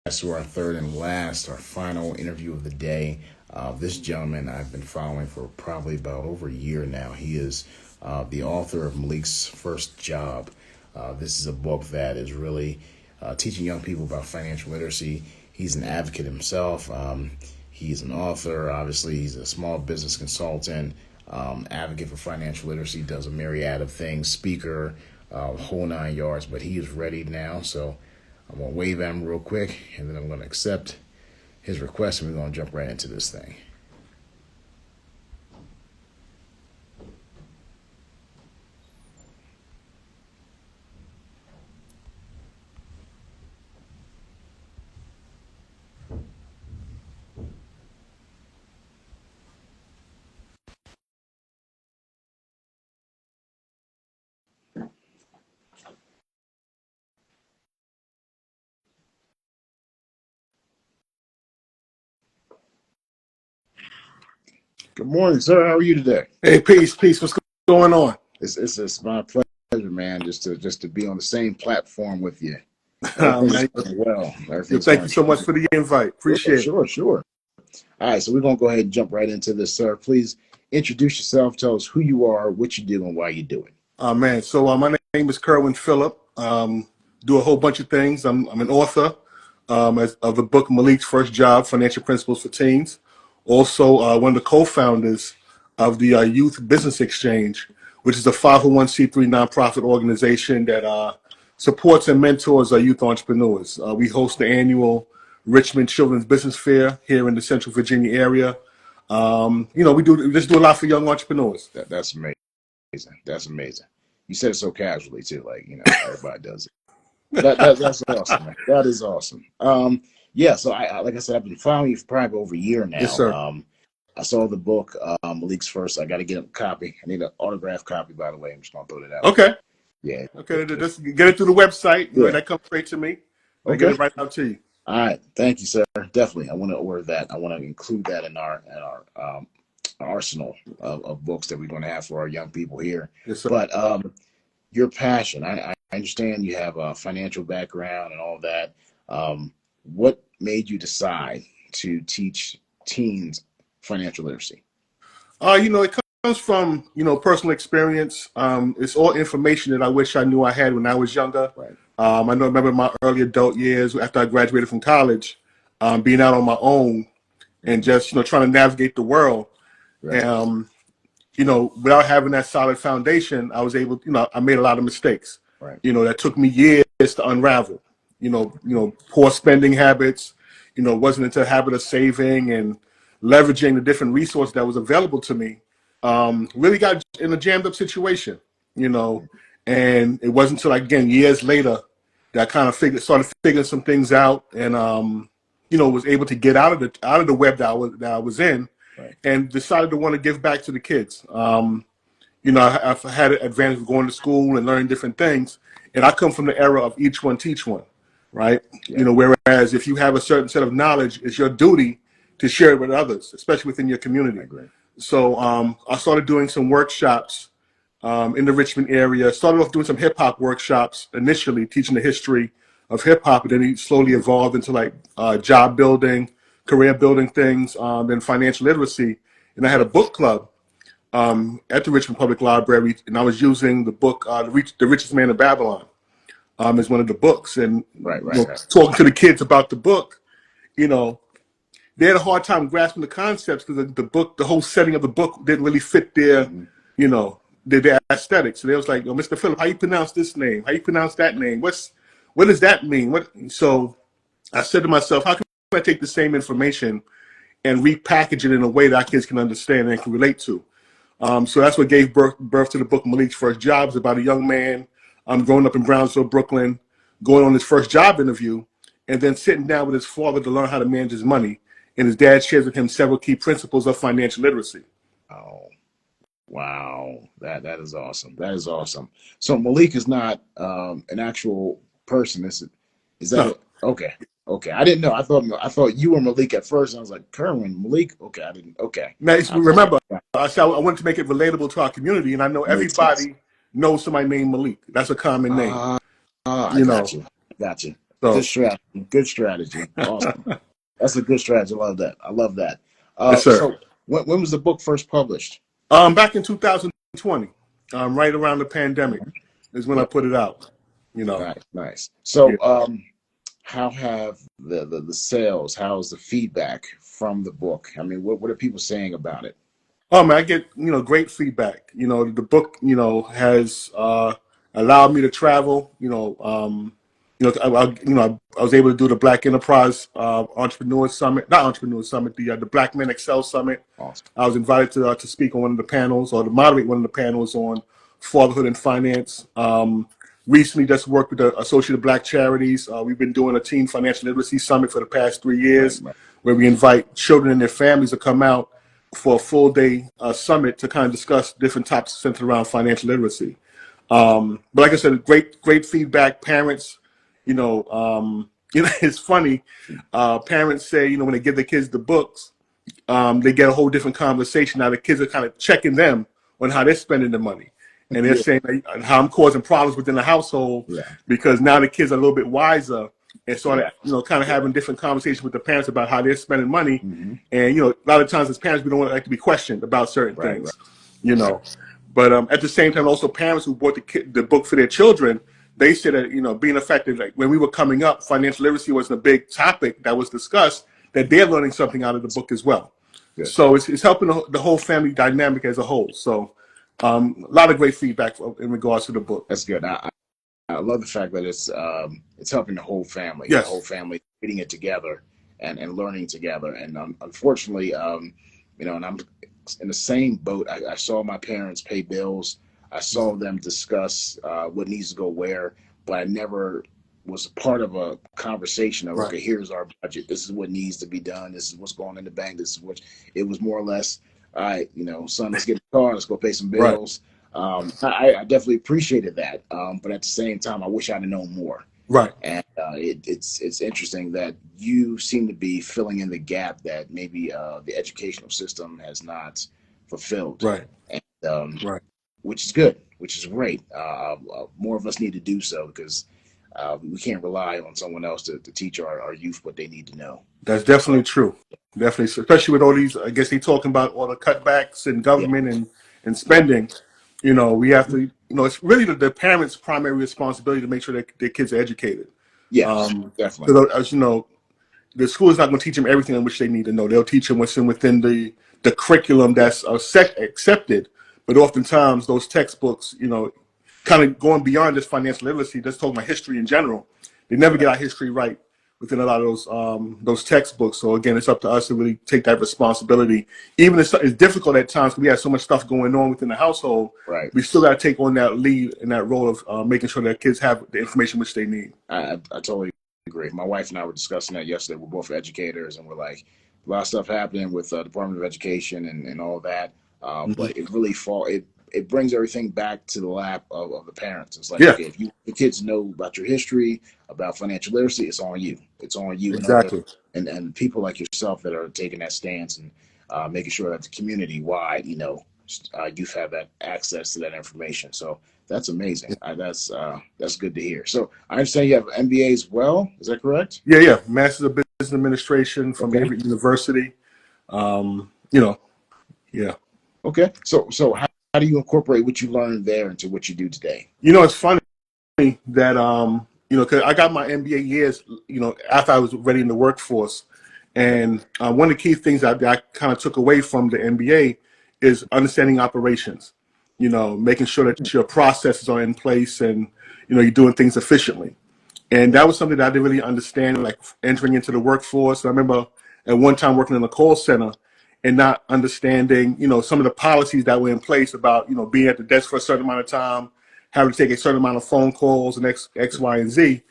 To our third and last, our final interview of the day. This gentleman I've been following for probably about over a year now. He is the author of Malik's First Job. This is a book that is really teaching young people about financial literacy. He's an advocate himself. He's an author. Obviously, he's a small business consultant, advocate for financial literacy, does a myriad of things, speaker, whole nine yards. But he is ready now, so I'm going to wave at him real quick, and then I'm going to accept his request, and we're going to jump right into this thing. Good morning, sir. How are you today? Hey, peace. What's going on? It's my pleasure, man, just to be on the same platform with you. Everything's Man, going well. Everything's thank you going so much for the invite. sure, Appreciate it. sure. All right, so we're going to go ahead and jump right into this, sir. Please introduce yourself. Tell us who you are, what you do, and why you do it. Man, so my name is Kerwyn Phillip. Do a whole bunch of things. I'm an author of the book Malik's First Job, Financial Principles for Teens. Also, one of the co-founders of the Youth Business Exchange, which is a 501c3 nonprofit organization that supports and mentors youth entrepreneurs. We host the annual Richmond Children's Business Fair here in the Central Virginia area. We just do a lot for young entrepreneurs. That's amazing. That's amazing. You said it so casually too, like everybody does it. That's awesome, man. That is awesome. Yeah. So like I said, I've been following you for probably over a year Yes, now. sir. I saw the book Malik's First. I got to get a copy. I need an autographed copy, by the way. I'm just gonna throw that out there. Okay. Yeah. Okay. Just get it through the website. Yeah. That comes straight to me. I get Okay. it right out to you. All right. Thank you, sir. Definitely. I want to order that. I want to include that in our arsenal of books that we're going to have for our young people here. Yes, sir. But your passion. I understand you have a financial background and all that. What made you decide to teach teens financial literacy? It comes from personal experience. It's all information that I wish I knew I had when I was younger. Right. Remember my early adult years after I graduated from college, being out on my own and just trying to navigate the world. Right. Without having that solid foundation, I was able, I made a lot of mistakes. Right. That took me years to unravel. Poor spending habits. Wasn't into a habit of saving and leveraging the different resources that was available to me. Really got in a jammed up situation. And it wasn't until again years later that I kind of started figuring some things out, and was able to get out of the web that I was in. Right. And decided to want to give back to the kids. I've had an advantage of going to school and learning different things, and I come from the era of each one teach one, right? Yeah. Whereas if you have a certain set of knowledge, it's your duty to share it with others, especially within your community. I agree. So I started doing some workshops in the Richmond area. Started off doing some hip hop workshops initially, teaching the history of hip hop, and then it slowly evolved into like job building, career building things, then financial literacy. And I had a book club at the Richmond Public Library, and I was using the book The Richest Man in Babylon as one of the books. And Right. talking to the kids about the book, they had a hard time grasping the concepts because the book, the whole setting of the book didn't really fit their, their aesthetics. So they was like, "Oh, Mr. Phillip, how you pronounce this name? How you pronounce that name? What does that mean?" So I said to myself, how can I take the same information and repackage it in a way that our kids can understand and can relate to? So that's what gave birth to the book Malik's First Job. It's about a young man growing up in Brownsville, Brooklyn, going on his first job interview, and then sitting down with his father to learn how to manage his money. And his dad shares with him several key principles of financial literacy. Oh, wow. That is awesome. That is awesome. So Malik is not an actual person. Is that No. it? Okay. Okay. I didn't know. I thought you were Malik at first. I was like, Kerwyn, Malik. Okay. I didn't. Okay. Now, remember, Yeah. I said I wanted to make it relatable to our community, and I know Makes sense. everybody knows somebody named Malik. That's a common name. I You got know, you. Got you. So Good strategy. Good strategy. Awesome. That's a good strategy. I love that. I love that. yes, sir. So when was the book first published? Back in 2020, right around the pandemic, Mhm. is when I Yep. put it out. You know, Nice. Nice. yeah. So how have the sales? How's the feedback from the book? I mean, what are people saying about it? Oh man, I get great feedback. The book has allowed me to travel. I was able to do the Black Enterprise Entrepreneur Summit, not Entrepreneur Summit, the Black Men Excel Summit. Awesome. I was invited to speak on one of the panels or to moderate one of the panels on fatherhood and finance. Recently, just worked with the Associated Black Charities. We've been doing a teen financial literacy summit for the past 3 years, Right. Right. where we invite children and their families to come out for a full day summit to kind of discuss different topics centered around financial literacy. But like I said, great feedback. Parents, it's funny. Parents say, when they give their kids the books, they get a whole different conversation. Now the kids are kind of checking them on how they're spending the money, and they're Yeah. saying how I'm causing problems within the household Yeah. because now the kids are a little bit wiser and sort of Yeah. kind of Yeah. having different conversations with the parents about how they're spending money. Hmm. And a lot of times as parents we don't like to be questioned about certain Right. Right. things, you know. But at the same time, also parents who bought the book for their children, they said that being effective, like when we were coming up, financial literacy wasn't a big topic that was discussed. That they're learning something out of the book as well. Good. So it's helping the whole family dynamic as a whole. So a lot of great feedback in regards to the book. That's good. I love the fact that it's helping the whole Yes, family putting it together and learning together. And unfortunately, and I'm in the same boat. I saw my parents pay bills. I saw them discuss what needs to go where, but I never was a part of a conversation of, right, okay, here's our budget. This is what needs to be done. This is what's going in the bank. This is what it was more or less. All right, son, let's get in the car. Let's go pay some right, bills. I definitely appreciated that, but at the same time, I wish I'd have known more. right, And it's interesting that you seem to be filling in the gap that maybe the educational system has not fulfilled, right, and right. which is good, which is great. More of us need to do so because we can't rely on someone else to teach our youth what they need to know. That's definitely true. Definitely, especially with all these. I guess they talking about all the cutbacks in Yeah, government and spending. We have to. It's really the parents' primary responsibility to make sure that their kids are educated. yes, definitely. Because as you know, the school is not going to teach them everything in which they need to know. They'll teach them what's within the curriculum Yeah, that's accepted. But oftentimes those textbooks, kind of going beyond just financial literacy, just talking about history in general, they never right. get our history right within a lot of those textbooks. So again, it's up to us to really take that responsibility. Even if it's difficult at times, because we have so much stuff going on within the household, Right. we still got to take on that lead and that role of making sure that kids have the information which they need. I totally agree. My wife and I were discussing that yesterday. We're both educators, and we're like, a lot of stuff happening with Department of Education and all that. Hmm. But it brings everything back to the lap of the parents. It's like, Yeah, okay, if the kids know about your history, about financial literacy, it's on you. It's on you and other exactly. and people like yourself that are taking that stance and making sure that the community wide, youth have that access to that information. So that's amazing. That's good to hear. So I understand you have an MBA as well. Is that correct? Yeah. Masters of Business Administration from Okay. Avery University. Um, you know, yeah. Okay. So how do you incorporate what you learned there into what you do today? It's funny that because I got my MBA years, after I was already in the workforce, Okay. and one of the key things that I kind of took away from the MBA is understanding operations. Making sure that your processes are in place and you're doing things efficiently. And that was something that I didn't really understand, like entering into the workforce. I remember at one time working in a call center and not understanding, some of the policies that were in place about, being at the desk for a certain amount of time, having to take a certain amount of phone calls and X, Y, and Z.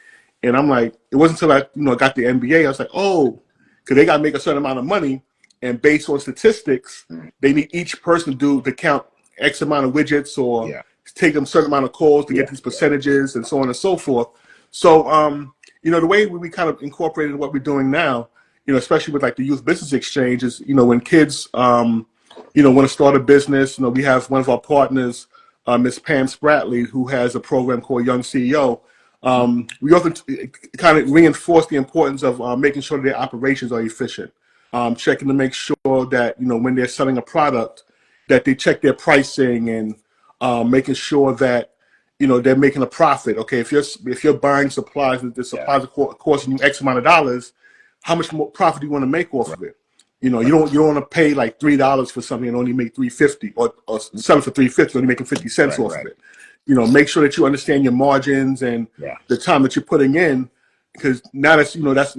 And I'm like, it wasn't until I, got the MBA, I was like, oh, because they got to make a certain amount of money. And based on statistics, Mm. they need each person to count X amount of widgets or Yeah. take them a certain amount of calls to get Yeah. these Yeah. percentages and so on and so forth. So, the way we kind of incorporated what we're doing now, especially with like the youth business exchange is, when kids, want to start a business, we have one of our partners, Miss Pam Spratley, who has a program called Young CEO. We also kind of reinforce the importance of making sure their operations are efficient, checking to make sure that when they're selling a product, that they check their pricing and making sure that they're making a profit. Okay, if you're buying supplies, and the supplies are costing you X amount of dollars, how much more profit do you want to make off of it? You don't want to pay like $3 for something and only make $3.50, or sell it for $3.50, only making 50 cents off of it. Make sure that you understand your margins and the time that you're putting in, because now that's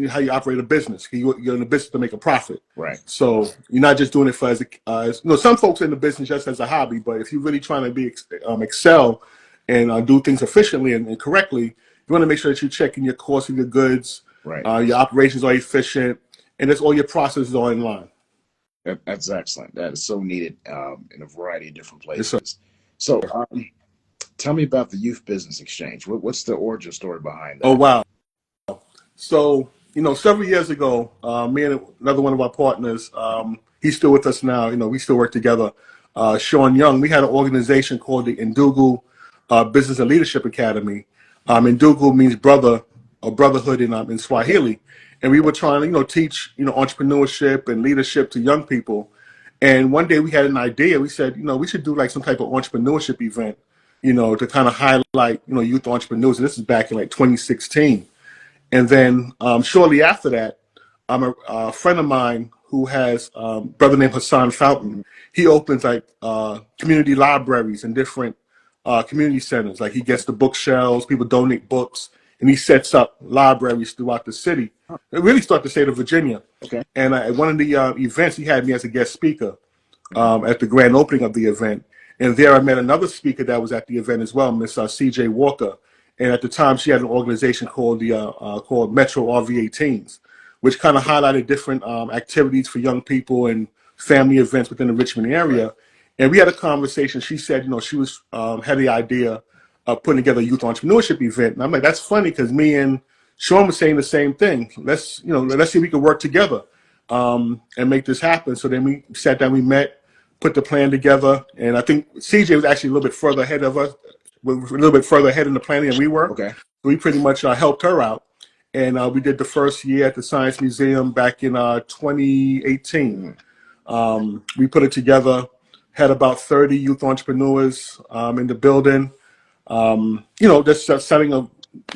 how you operate a business. You're in the business to make a profit. Right. So you're not just doing it for as some folks are in the business just as a hobby, but if you're really trying to be excel and do things efficiently and correctly, you want to make sure that you're checking your cost of your goods, your operations are efficient, and that's all your processes are in line. That's excellent. That is so needed in a variety of different places. Yes, so tell me about the Youth Business Exchange. What's the origin story behind that? Oh, wow. So, several years ago, me and another one of our partners, he's still with us now, we still work together, Sean Young, we had an organization called the Ndugu Business and Leadership Academy. Ndugu means brother or brotherhood in Swahili. And we were trying to, teach, entrepreneurship and leadership to young people. And one day we had an idea. We said, we should do like some type of entrepreneurship event, to kind of highlight, youth entrepreneurs. And this is back in like 2016. And then shortly after that, a friend of mine who has a brother named Hassan Fountain. He opens like community libraries and different community centers. Like he gets the bookshelves, people donate books, and he sets up libraries throughout the city. It really started the state of Virginia. Okay. And at one of the events, he had me as a guest speaker at the grand opening of the event. And there I met another speaker that was at the event as well, Miss C.J. Walker. And at the time, she had an organization called called Metro RVA Teens, which kind of highlighted different activities for young people and family events within the Richmond area. Right. And we had a conversation. She said, she was had the idea of putting together a youth entrepreneurship event. And I'm like, that's funny because me and Sean was saying the same thing. Let's see if we can work together and make this happen. So then we sat down, we met, put the plan together, and I think CJ was actually a little bit further ahead of us. We're a little bit further ahead in the planning than we were. Okay. We pretty much helped her out. And we did the first year at the Science Museum back in 2018. We put it together, had about 30 youth entrepreneurs in the building, just selling a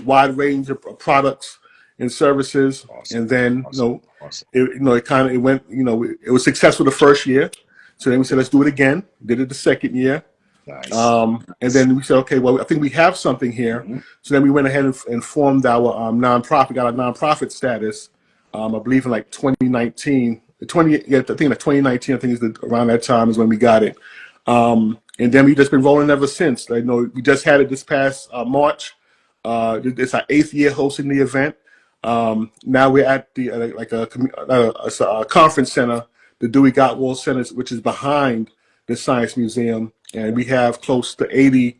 wide range of products and services. Awesome. And then, Awesome. it was successful the first year. So then we said, let's do it again. Did it the second year. Nice. And then we said, okay, well, I think we have something here. So then we went ahead and formed our nonprofit, got our nonprofit status, I believe in like 2019. I think like 2019, I think is around that time is when we got it. And then we've just been rolling ever since. We just had it this past March. It's our 8th year hosting the event. Now we're at the a conference center, the Dewey Gottwald Center, which is behind the Science Museum, and we have close to 80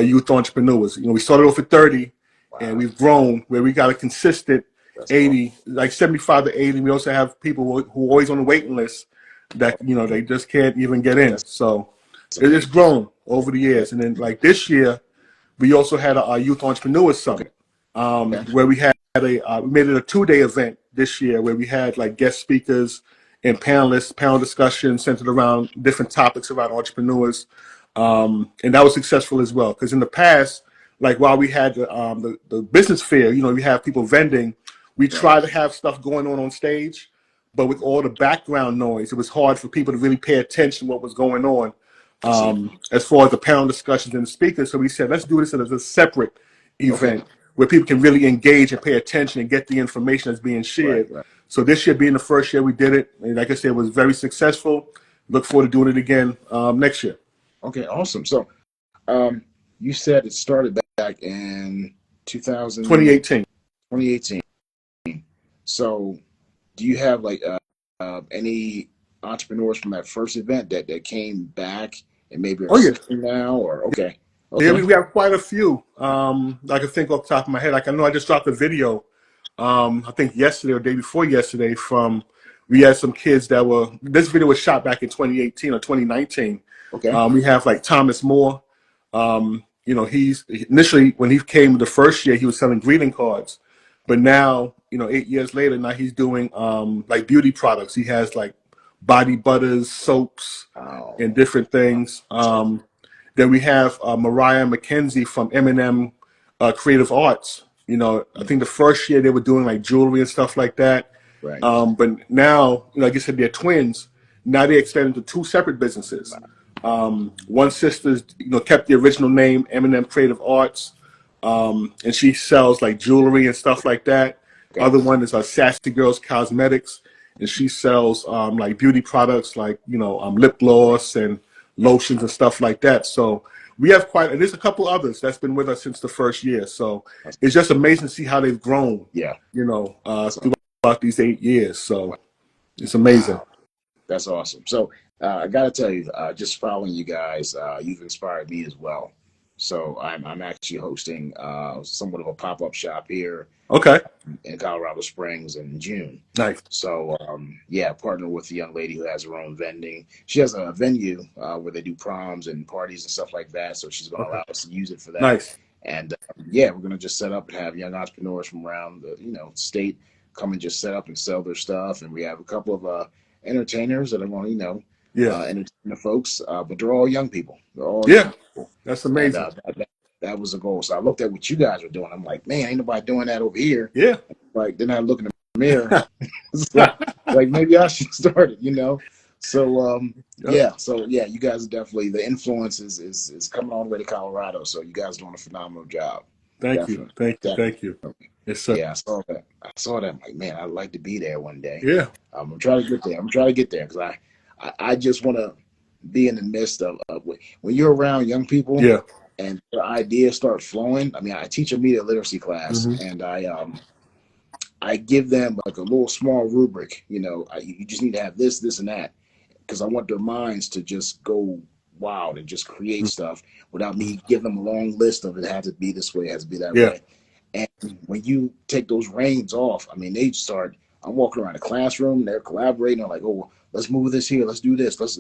youth entrepreneurs. We started off at 30, and we've grown where we got a consistent 80, like 75 to 80. We also have people who are always on the waiting list that they just can't even get in. So it's grown over the years. And then like this year, we also had our Youth Entrepreneurs Summit, where we had we made it a 2-day event this year where we had like guest speakers and panelists, panel discussions centered around different topics around entrepreneurs. And that was successful as well. Because in the past, like while we had the business fair, we have people vending, we try to have stuff going on stage, but with all the background noise, it was hard for people to really pay attention to what was going on as far as the panel discussions and the speakers. So we said, let's do this as a separate event where people can really engage and pay attention and get the information that's being shared. Right. So this year being the first year we did it, and like I said, it was very successful. Look forward to doing it again next year. Okay, awesome. So you said it started back in 2018. 2018. So do you have like any entrepreneurs from that first event that came back and maybe are now or okay. Yeah, we have quite a few. I can think off the top of my head. Like I know I just dropped a video, I think yesterday or day before yesterday we had some kids this video was shot back in 2018 or 2019. Okay. We have like Thomas Moore. He's initially, when he came the first year, he was selling greeting cards, but now, 8 years later, now he's doing like beauty products. He has like body butters, soaps, and Oh, different things. Then we have Mariah McKenzie from M&M Creative Arts. I think the first year they were doing like jewelry and stuff like that. right. But now, like I said, they're twins. Now they expanded to two separate businesses. One sister's, kept the original name, M&M Creative Arts, and she sells like jewelry and stuff like that. Okay. Other one is Sassy Girls Cosmetics, and she sells like beauty products like lip gloss and lotions and stuff like that. So we have and there's a couple others that's been with us since the first year. So it's just amazing to see how they've grown, Yeah. So, throughout these 8 years. So it's amazing. wow. That's awesome. So I got to tell you, just following you guys, you've inspired me as well. So I'm actually hosting somewhat of a pop-up shop here Okay, in Colorado Springs in June. nice. So yeah, partner with a young lady who has her own vending. She has a venue where they do proms and parties and stuff like that. So she's going to Okay, allow us to use it for that. nice. And yeah, we're going to just set up and have young entrepreneurs from around the state come and just set up and sell their stuff. And we have a couple of entertainers that are going to Yeah, entertain the folks, but they're all young people. They're all young yeah, people, that's and amazing. that was the goal. So I looked at what you guys were doing. I'm like, man, ain't nobody doing that over here. Yeah. Like then I look in the mirror, it's like maybe I should start it. So Yep. yeah, you guys are definitely the influence is coming all the way to Colorado. So you guys are doing a phenomenal job. Thank you. Definitely, Thank you. definitely. Thank you. Yes, sir. Yeah, I saw that. I saw that. I'm like, man, I'd like to be there one day. Yeah. I'm trying to get there. I'm trying to get there because I just want to be in the midst of when you're around young people Yeah. and their ideas start flowing. I mean, I teach a media literacy class, Hmm. and I give them like a little small rubric. You just need to have this, this, and that because I want their minds to just go wild and just create stuff without me giving them a long list of it has to be this way, it has to be that Yeah. way. And when you take those reins off, I mean, they start. I'm walking around the classroom, they're collaborating. They're like, "Oh, let's move this here. Let's do this. Let's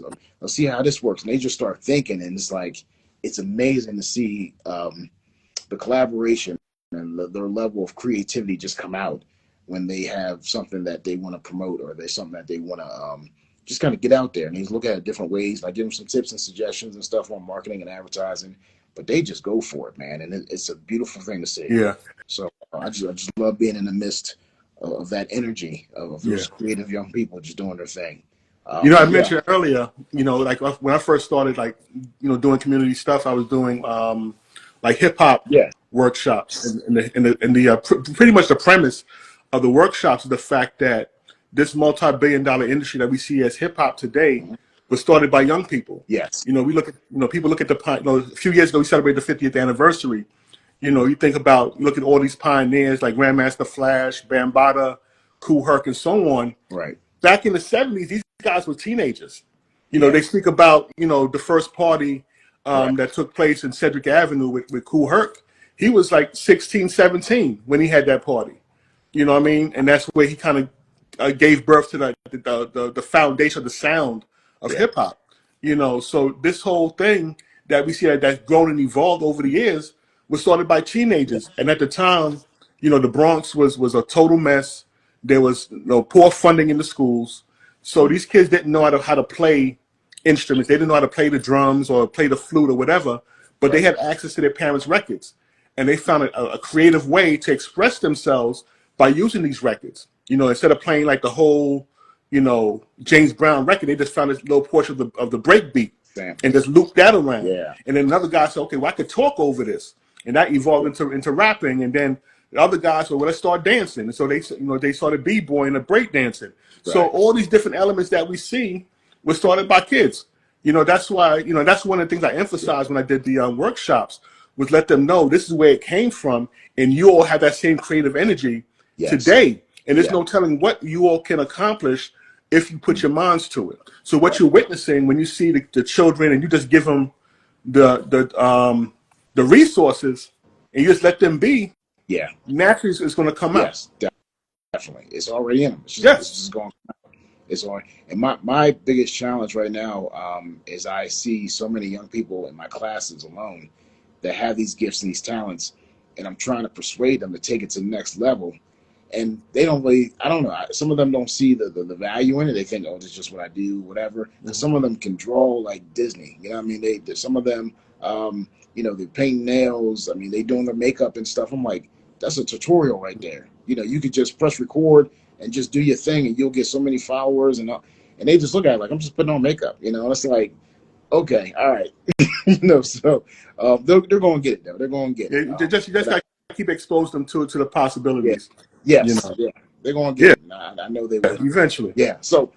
see how this works." And they just start thinking, and it's like it's amazing to see the collaboration and their level of creativity just come out when they have something that they want to promote or there's something that they want to just kind of get out there. And he's look at it different ways. I give them some tips and suggestions and stuff on marketing and advertising, but they just go for it, man. And it's a beautiful thing to see. Yeah. So I just love being in the midst of that energy of Yeah. those creative young people just doing their thing. I Yeah, mentioned earlier, like when I first started, like, doing community stuff, I was doing like hip hop yeah, workshops, and pretty much the premise of the workshops is the fact that this multi-billion-dollar industry that we see as hip hop today mhm, was started by young people. yes, We look at, people look at a few years ago we celebrated the 50th anniversary. You think about, look at all these pioneers like Grandmaster Flash, Bambaataa, Kool Herc, and so on. right, Back in the 70s, these guys were teenagers. yeah, They speak about, the first party right, that took place in Cedric Avenue with Kool Herc. He was like 16, 17 when he had that party. You know what I mean? And that's where he kind of gave birth to the foundation of the sound of yeah, hip hop. So this whole thing that we see that's grown and evolved over the years was started by yeah, teenagers. And at the time, the Bronx was a total mess. There was poor funding in the schools. So mhm, these kids didn't know how to play instruments. They didn't know how to play the drums or play the flute or whatever, but they right, had access to their parents' records. And they found a creative way to express themselves by using these records. Instead of playing like the whole, James Brown record, they just found this little portion of the break beat and samples, just looped that around. yeah, And then another guy said, okay, well, I could talk over this. And that evolved into rapping. And then the other guys said, well, let's start dancing. And so they started b-boying and break dancing. So right, all these different elements that we see were started by kids. That's why, that's one of the things I yeah, emphasized when I did the workshops was let them know this is where it came from. And you all have that same creative energy yes, today. And there's yeah, no telling what you all can accomplish if you put mhm, your minds to it. So what right, you're witnessing when you see the children and you just give them the resources and you just let them be, yeah, naturally it's going to come out. yes, definitely. It's already in them. It's Yes. just going. It's on. And my biggest challenge right now is I see so many young people in my classes alone that have these gifts and these talents, and I'm trying to persuade them to take it to the next level. And they don't really, I don't know, some of them don't see the value in it. They think, oh, this is just what I do, whatever. Because some of them can draw like Disney. You know what I mean? Some of them, they paint nails. I mean, they doing their makeup and stuff. I'm like, that's a tutorial right there. You could just press record and just do your thing, and you'll get so many followers. And they just look at it like, I'm just putting on makeup. It's like, okay, all right. So they're going to get it, though. They're going to get it. You just got to keep exposing them to the possibilities. Yeah. Yes. Yeah. They're going to get it. I know they will. Eventually. Yeah. So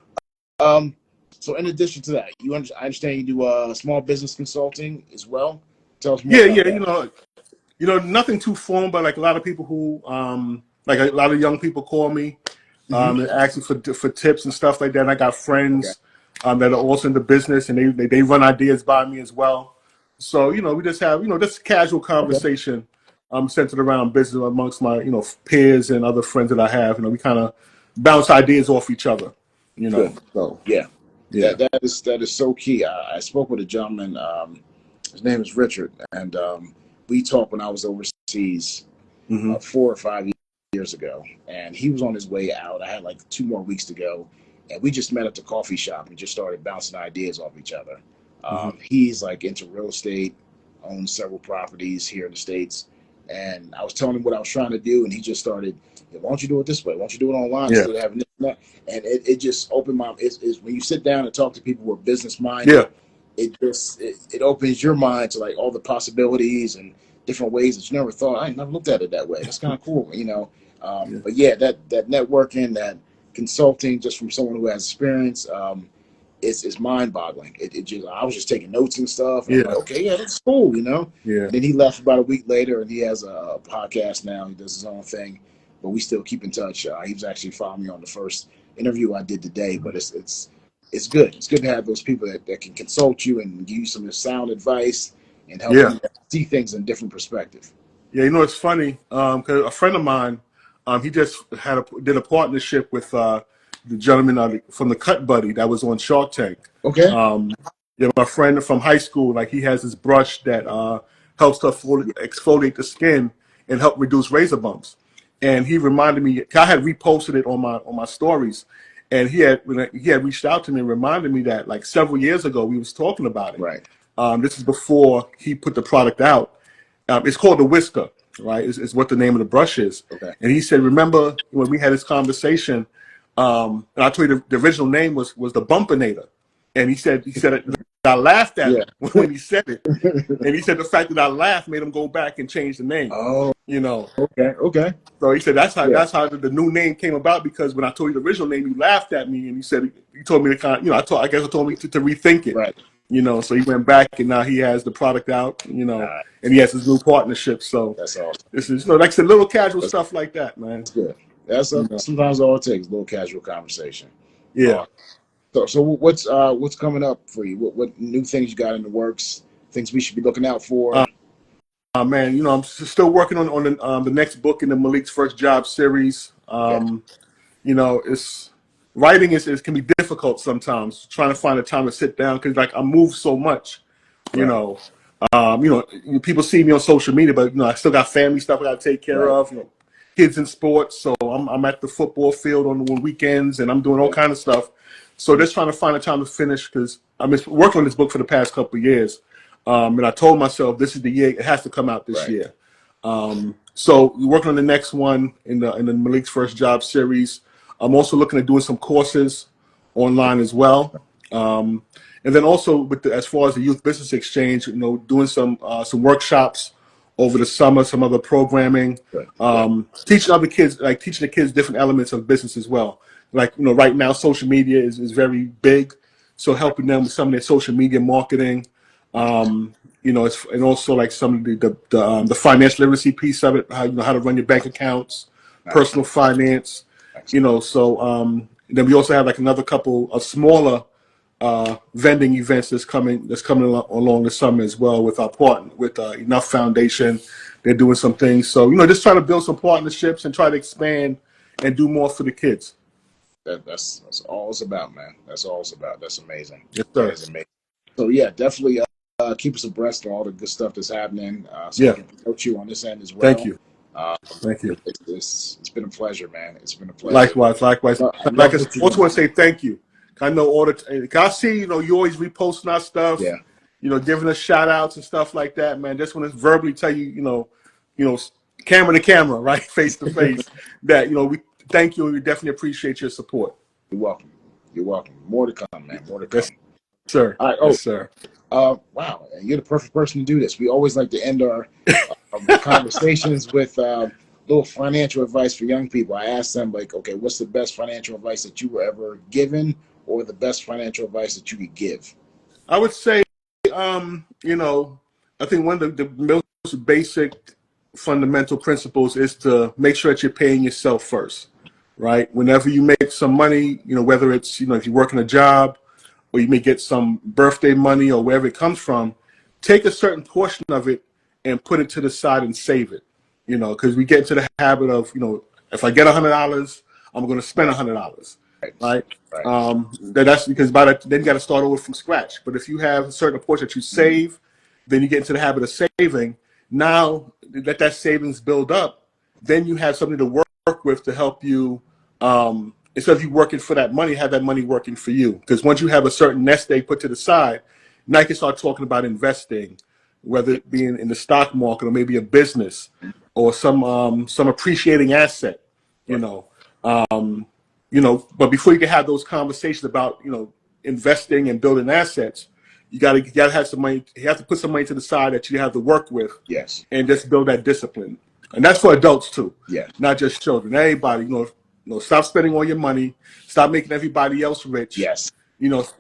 in addition to that, I understand you do small business consulting as well. Tell us more about that. Nothing too formal, but like a lot of people who, like a lot of young people call me, and ask me for tips and stuff like that. And I got friends that are also in the business, and they run ideas by me as well. So we just have just casual conversation, centered around business amongst my peers and other friends that I have. We kind of bounce ideas off each other. Good. So yeah. That is so key. I spoke with a gentleman. His name is Richard, and we talked when I was overseas 4 or 5 years ago, and he was on his way out. I had like 2 more weeks to go, and we just met at the coffee shop and just started bouncing ideas off each other. He's like into real estate, owns several properties here in the States, and I was telling him what I was trying to do, and he just started, why don't you do it this way? Why don't you do it online instead of having this and that? And it just opened my, it's when you sit down and talk to people who are business minded, it opens your mind to like all the possibilities and different ways that you never thought. I never looked at it that way. That's kind of cool, But that networking, that consulting, just from someone who has experience, it's mind boggling. I was just taking notes and stuff. And I'm like, okay, that's cool, And then he left about a week later, and he has a podcast now. He does his own thing, but we still keep in touch. He was actually following me on the first interview I did today, but it's good. It's good to have those people that can consult you and give you some sound advice and help you see things in different perspective. Yeah, it's funny because a friend of mine, he just did a partnership with the gentleman from the Cut Buddy that was on Shark Tank. Okay. My friend from high school, like he has this brush that helps to exfoliate the skin and help reduce razor bumps. And he reminded me, I had reposted it on my stories, and he had reached out to me and reminded me that like several years ago we was talking about it. Right. This is before he put the product out. It's called the Whisker, right? Is what the name of the brush is. Okay. And he said, remember when we had this conversation? And I told you the original name was the Bumpinator, and he said I laughed at him when he said it, and he said the fact that I laughed made him go back and change the name. Oh, Okay. So he said that's how the new name came about, because when I told you the original name, you laughed at me, and he told me to I told me to rethink it. Right. So he went back, and now he has the product out, and he has his new partnership. So that's awesome. This is like I said, little casual stuff like that, man. That's good. That's sometimes all it takes, a little casual conversation. Yeah. So what's coming up for you? What new things you got in the works? Things we should be looking out for? Man, I'm still working on the next book in the Malik's First Job series. It's writing can be difficult sometimes, trying to find a time to sit down, because like I move so much, people see me on social media, but I still got family stuff I got to take care of. Kids in sports, so I'm at the football field on the weekends, and I'm doing all kind of stuff. So just trying to find a time to finish, because I've been working on this book for the past couple of years, and I told myself this is the year it has to come out this year. So we're working on the next one in the Malik's First Job series. I'm also looking at doing some courses online as well, and then also as far as the Youth Business Exchange, doing some workshops over the summer, some other programming, teaching other kids, like teaching the kids different elements of business as well. Like, right now social media is very big. So helping them with some of their social media marketing, and also like some of the financial literacy piece of it, how to run your bank accounts, personal finance, so then we also have like another couple of smaller vending events that's coming along the summer as well with our partner with Enough Foundation. They're doing some things, so just trying to build some partnerships and try to expand and do more for the kids. That's all it's about, man. That's all it's about. That's amazing. Yes, sir. That is amazing. So yeah, definitely keep us abreast of all the good stuff that's happening, so we Yeah. can promote you on this end as Thank well. you. Um, Thank you. it's been a pleasure, man. It's been a pleasure. Likewise, likewise. I Like love I what you're also doing. want to say thank you. I know all the. I see, you always reposting our stuff. Yeah, Giving us shout outs and stuff like that, man. Just want to verbally tell you, you know, camera to camera, right, face to face, that we thank you and we definitely appreciate your support. you're welcome. You're welcome. More to come, man. More to Yes, come. sir. All right. Yes, Oh, sir. wow. You're the perfect person to do this. We always like to end our conversations with little financial advice for young people. I ask them, like, okay, what's the best financial advice that you were ever given, or the best financial advice that you could give? I would say, I think one of the most basic fundamental principles is to make sure that you're paying yourself first, right? Whenever you make some money, whether it's, if you work in a job or you may get some birthday money or wherever it comes from, take a certain portion of it and put it to the side and save it, because we get into the habit of, if I get $100, I'm going to spend Right. $100, Right. right? Right. That's because then you got to start over from scratch. But if you have a certain portion that you save, then you get into the habit of saving. Now let that savings build up. Then you have something to work with to help you. Instead of you working for that money, have that money working for you. Because once you have a certain nest egg put to the side, now you can start talking about investing, whether Yeah. it be in the stock market or maybe a business or some appreciating asset. You Right. know, but before you can have those conversations about investing and building assets, you gotta have some money. You have to put some money to the side that you have to work with, Yes. and just build that discipline. And that's for adults too, Yes. not just children. Everybody, stop spending all your money. Stop making everybody else rich. Yes.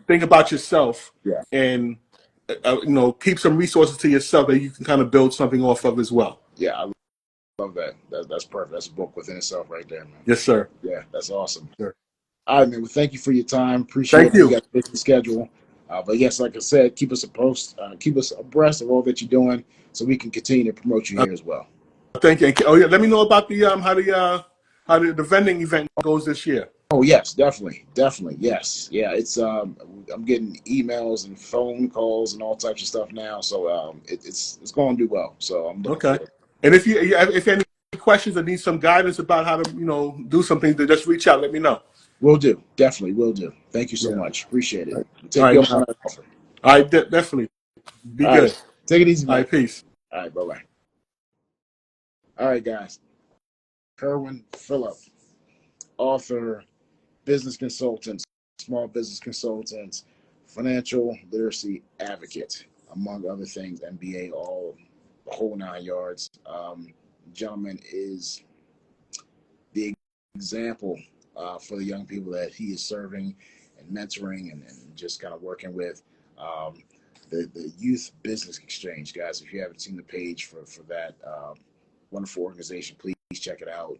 Think about yourself, Yeah. and keep some resources to yourself that you can kind of build something off of as well. Yeah. I love that. That's perfect. That's a book within itself, right there, man. Yes, sir. Yeah. That's awesome. Sir. All right, man. Well, thank you for your time. Appreciate Thank it. You you. got a busy schedule. But yes, like I said, keep us abreast of all that you're doing, so we can continue to promote you here as well. Thank you. Oh yeah, let me know about the how the vending event goes this year. Oh yes, definitely, definitely, yes, yeah. I'm getting emails and phone calls and all types of stuff now, so it's going to do well. So I'm looking Okay. forward. And if you if you have any questions or need some guidance about how to do something, to just reach out. Let me know. Will do, definitely will do. Thank you so Yeah. much. Appreciate it. All Take right. you No up on problem. that offer. All right. Definitely. Be All right, good. take it easy, All man. right. Peace. All right, bye bye. All right, guys. Kerwyn Phillip, author, business consultant, small business consultant, financial literacy advocate, among other things, MBA, all the whole 9 yards. Gentleman is the example for the young people that he is serving and mentoring and just kind of working with. Um, the Youth Business Exchange, guys, if you haven't seen the page for that wonderful organization, please check it out.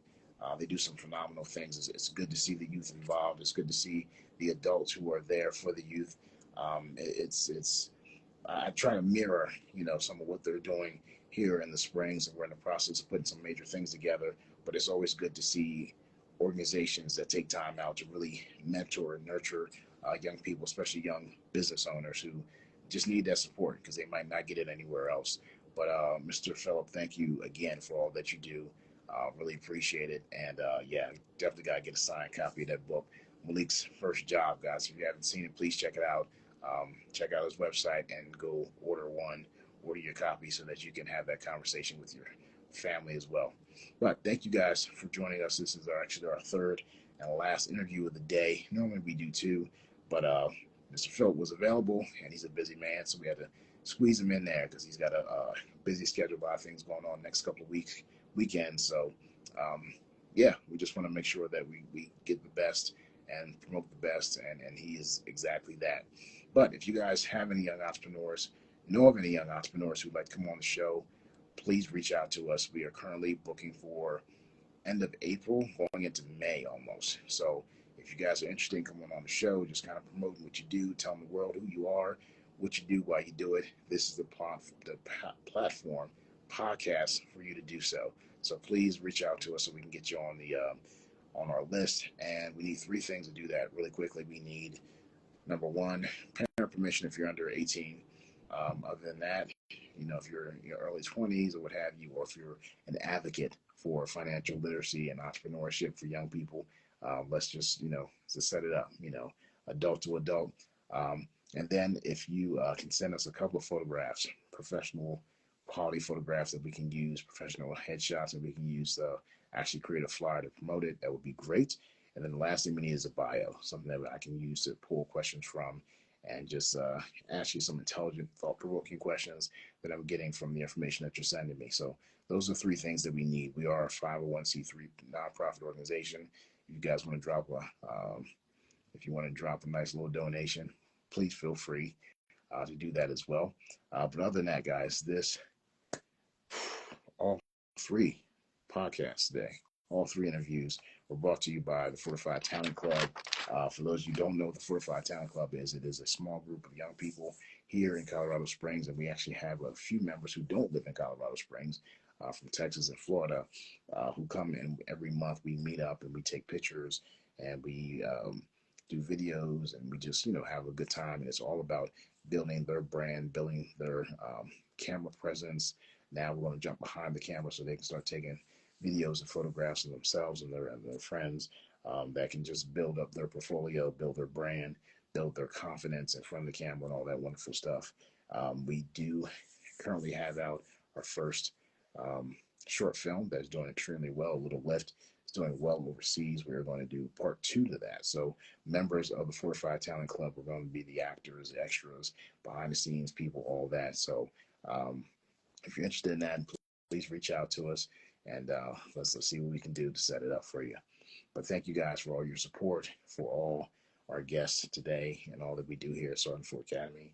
They do some phenomenal things. It's good to see the youth involved. It's good to see the adults who are there for the youth. It's I try to mirror, some of what they're doing here in the Springs, and we're in the process of putting some major things together. But it's always good to see organizations that take time out to really mentor and nurture young people, especially young business owners who just need that support because they might not get it anywhere else. But Mr. Phillip, thank you again for all that you do. Really appreciate it. And yeah, definitely got to get a signed copy of that book, Malik's First Job, guys. If you haven't seen it, please check it out. Check out his website and go order your copy so that you can have that conversation with your family as well. But thank you guys for joining us. This is actually our third and last interview of the day. Normally we do two, but Mr. Phillip was available and he's a busy man, so we had to squeeze him in there because he's got a busy schedule, a lot of things going on next couple of weekends. So yeah, we just want to make sure that we get the best and promote the best, and he is exactly that. But if you guys have any young entrepreneurs, know of any young entrepreneurs who'd like to come on the show, please reach out to us. We are currently booking for end of April, going into May almost. So if you guys are interested in coming on the show, just kind of promoting what you do, telling the world who you are, what you do, why you do it, this is the platform podcast for you to do so. So please reach out to us so we can get you on our list. And we need three things to do that really quickly. We need number one, parent permission if you're under 18. Other than that, if you're in your early 20s or what have you, or if you're an advocate for financial literacy and entrepreneurship for young people, let's just set it up, adult to adult. And then if you can send us a couple of photographs, professional quality photographs that we can use, professional headshots that we can use to actually create a flyer to promote it, that would be great. And then the last thing we need is a bio, something that I can use to pull questions from and just ask you some intelligent, thought-provoking questions that I'm getting from the information that you're sending me. So those are three things that we need. We are a 501c3 nonprofit organization. If you guys want to if you want to drop a nice little donation, please feel free to do that as well. But other than that, guys, all three podcasts today, all three interviews were brought to you by the Fortified Talent Club. For those of you who don't know what the Fortified Talent Club is, it is a small group of young people here in Colorado Springs, and we actually have a few members who don't live in Colorado Springs, from Texas and Florida, who come in every month. We meet up and we take pictures and we do videos, and we just have a good time. And it's all about building their brand, building their camera presence. Now we're going to jump behind the camera so they can start taking videos and photographs of themselves and their friends, that can just build up their portfolio, build their brand, build their confidence in front of the camera, and all that wonderful stuff. We do currently have out our first short film that's doing extremely well. Little Lift is doing well overseas. We're going to do part 2 to that. So members of the Fortified Talent Club are going to be the actors, extras, behind the scenes people, all that. So if you're interested in that, please reach out to us, and let's see what we can do to set it up for you. But thank you guys for all your support, for all our guests today, and all that we do here at Sergeant Ford Academy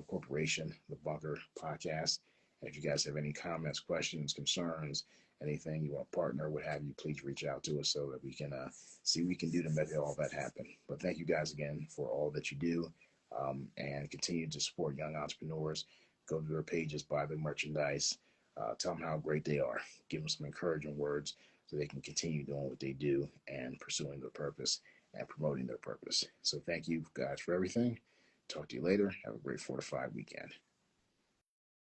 Corporation, the Bunker Podcast. And if you guys have any comments, questions, concerns, anything you want to partner, what have you, please reach out to us so that we can see what we can do to make all that happen. But thank you guys again for all that you do, and continue to support young entrepreneurs. Go to their pages, buy their merchandise, tell them how great they are, give them some encouraging words so they can continue doing what they do and pursuing their purpose and promoting their purpose. So thank you guys for everything. Talk to you later. Have a great Fortified weekend.